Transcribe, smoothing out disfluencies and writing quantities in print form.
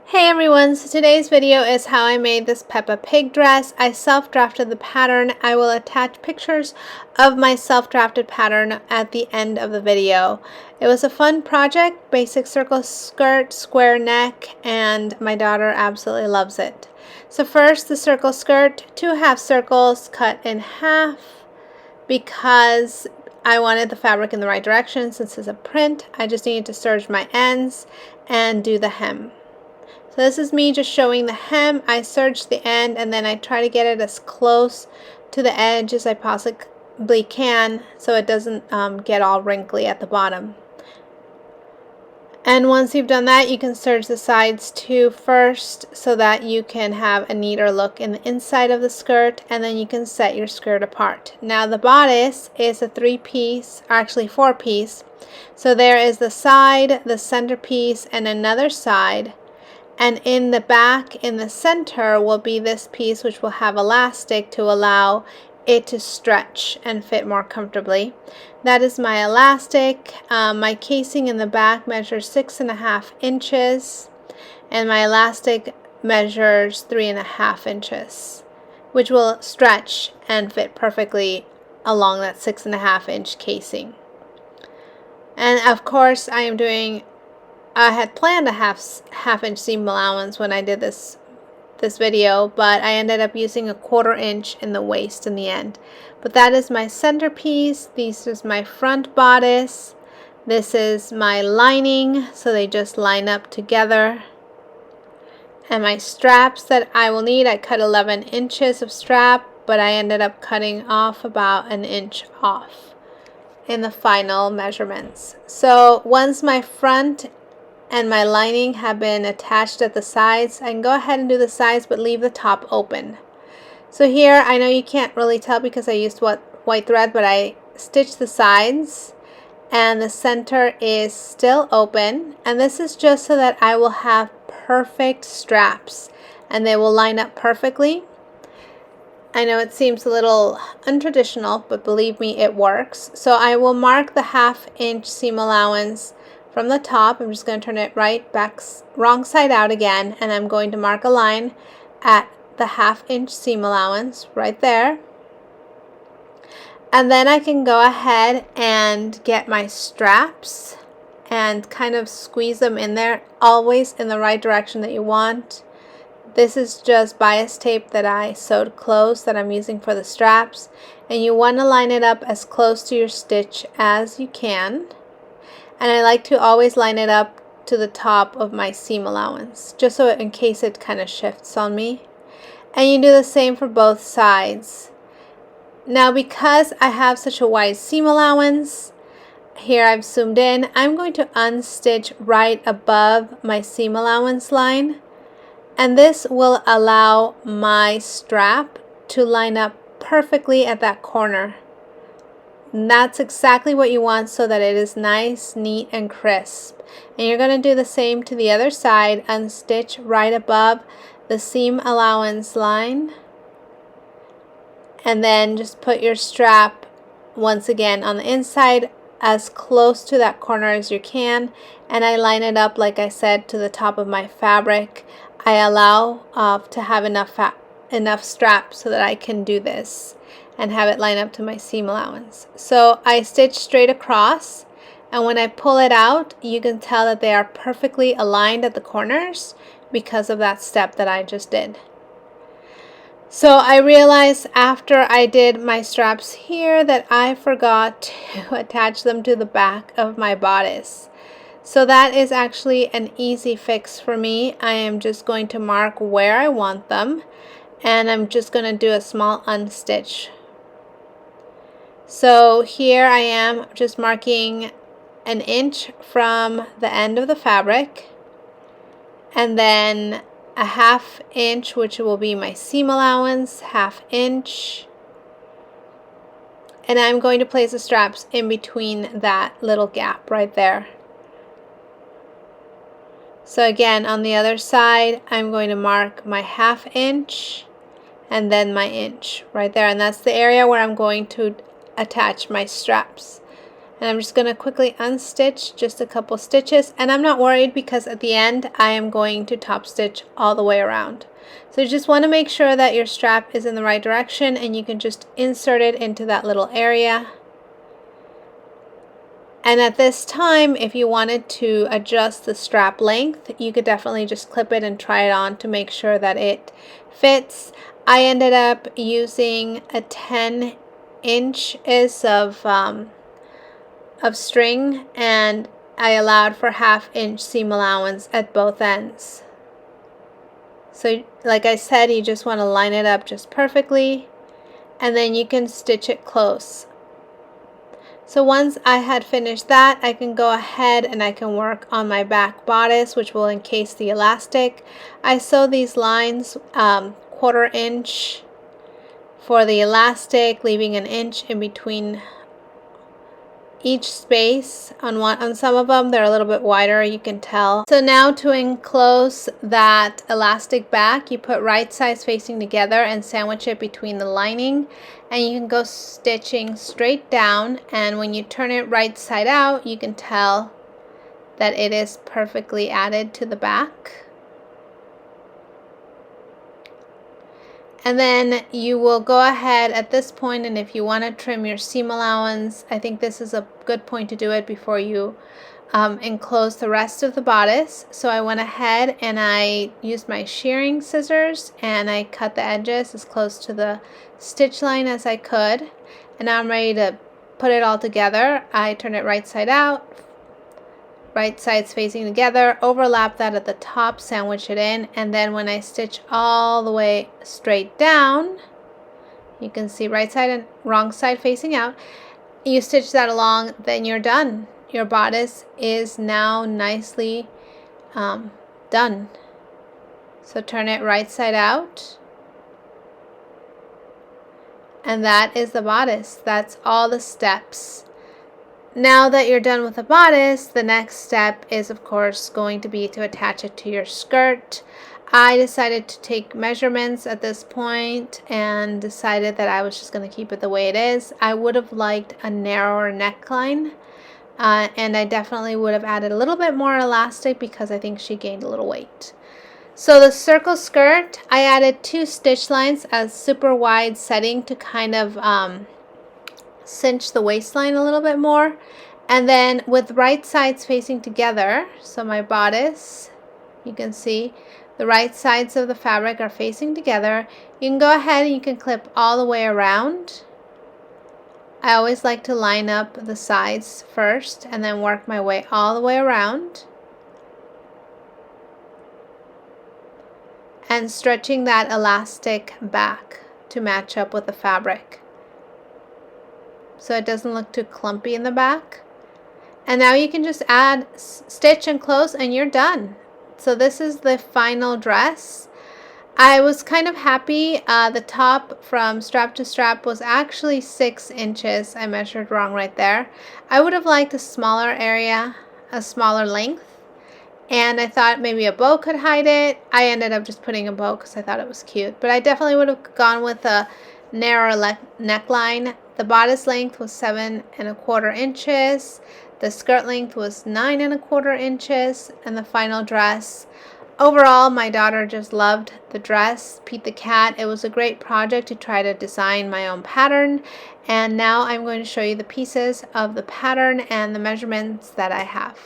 Hey everyone, so today's video is how I made this Peppa Pig dress. I self-drafted the pattern. I will attach pictures of my self-drafted pattern at the end of the video. It was a fun project, basic circle skirt, square neck, and my daughter absolutely loves it. So first, the circle skirt, 2 half circles cut in half because I wanted the fabric in the right direction. Since it's a print, I just needed to serge my ends and do the hem. So this is me just showing the hem. I serge the end and then I try to get it as close to the edge as I possibly can so it doesn't get all wrinkly at the bottom. And once you've done that, you can serge the sides too first so that you can have a neater look in the inside of the skirt, and then you can set your skirt apart. Now the bodice is a 3-piece, actually 4-piece. So there is the side, the centerpiece, and another side. And in the back, in the center, will be this piece which will have elastic to allow it to stretch and fit more comfortably. That is my elastic. My casing in the back measures 6.5 inches, and my elastic measures 3.5 inches, which will stretch and fit perfectly along that 6.5 inch casing. And of course, I had planned a half inch seam allowance when I did this video, but I ended up using a 1/4 inch in the waist in the end. But that is my centerpiece. This is my front bodice. This is my lining, so they just line up together. And my straps that I will need, I cut 11 inches of strap, but I ended up cutting off about 1 inch off in the final measurements. So once my front and my lining have been attached at the sides, I can go ahead and do the sides but leave the top open. So here, I know you can't really tell because I used white thread, but I stitched the sides and the center is still open, and this is just so that I will have perfect straps and they will line up perfectly. I know it seems a little untraditional, but believe me, it works. So I will mark the 1/2 inch seam allowance from the top. I'm just going to turn it right back, wrong side out again, and I'm going to mark a line at the 1/2 inch seam allowance right there. And then I can go ahead and get my straps and kind of squeeze them in there, always in the right direction that you want. This is just bias tape that I sewed closed that I'm using for the straps, and you want to line it up as close to your stitch as you can. And I like to always line it up to the top of my seam allowance, just so in case it kind of shifts on me. And you do the same for both sides. Now because I have such a wide seam allowance, here I've zoomed in, I'm going to unstitch right above my seam allowance line. And this will allow my strap to line up perfectly at that corner. And that's exactly what you want so that it is nice, neat, and crisp. And you're going to do the same to the other side. Unstitch right above the seam allowance line. And then just put your strap once again on the inside as close to that corner as you can. And I line it up, like I said, to the top of my fabric. I allow to have enough strap so that I can do this and have it line up to my seam allowance. So I stitch straight across, and when I pull it out, you can tell that they are perfectly aligned at the corners because of that step that I just did. So I realized after I did my straps here that I forgot to attach them to the back of my bodice. So that is actually an easy fix for me. I am just going to mark where I want them, and I'm just going to do a small unstitch. So here I am just marking 1 inch from the end of the fabric, and then a 1/2 inch, which will be my seam allowance, 1/2 inch. And I'm going to place the straps in between that little gap right there. So again, on the other side, I'm going to mark my 1/2 inch and then my inch right there. And that's the area where I'm going to attach my straps. And I'm just going to quickly unstitch just a couple stitches, and I'm not worried because at the end I am going to top stitch all the way around. So you just want to make sure that your strap is in the right direction, and you can just insert it into that little area. And at this time, if you wanted to adjust the strap length, you could definitely just clip it and try it on to make sure that it fits. I ended up using a 10 inches of string, and I allowed for 1/2 inch seam allowance at both ends. So like I said, you just want to line it up just perfectly, and then you can stitch it close. So once I had finished that, I can go ahead and I can work on my back bodice, which will encase the elastic. I sew these lines 1/4 inch for the elastic, leaving 1 inch in between each space. On some of them they're a little bit wider, you can tell. So now to enclose that elastic back, you put right sides facing together and sandwich it between the lining, and you can go stitching straight down, and when you turn it right side out, you can tell that it is perfectly added to the back. And then you will go ahead at this point, and if you want to trim your seam allowance, I think this is a good point to do it before you enclose the rest of the bodice. So I went ahead and I used my shearing scissors and I cut the edges as close to the stitch line as I could. And now I'm ready to put it all together. I turn it right side out, right sides facing together, overlap that at the top, sandwich it in, and then when I stitch all the way straight down, you can see right side and wrong side facing out, you stitch that along, then you're done. Your bodice is now nicely done. So turn it right side out, and that is the bodice. That's all the steps. Now that you're done with the bodice, the next step is of course going to be to attach it to your skirt. I decided to take measurements at this point and decided that I was just going to keep it the way it is. I would have liked a narrower neckline, and I definitely would have added a little bit more elastic because I think she gained a little weight. So the circle skirt, I added 2 stitch lines as super wide setting to kind of cinch the waistline a little bit more, and then with right sides facing together, so my bodice, you can see the right sides of the fabric are facing together. You can go ahead and you can clip all the way around. I always like to line up the sides first and then work my way all the way around, and stretching that elastic back to match up with the fabric, so it doesn't look too clumpy in the back. And now you can just add stitch and close and you're done. So this is the final dress. I was kind of happy. The top from strap to strap was actually 6 inches. I measured wrong right there. I would have liked a smaller area, a smaller length, and I thought maybe a bow could hide it. I ended up just putting a bow because I thought it was cute, but I definitely would have gone with a narrower neckline. The bodice length was 7¼ inches. The skirt length was 9¼ inches, and the final dress. Overall, my daughter just loved the dress. Pete the cat. It was a great project to try to design my own pattern, and now I'm going to show you the pieces of the pattern and the measurements that I have.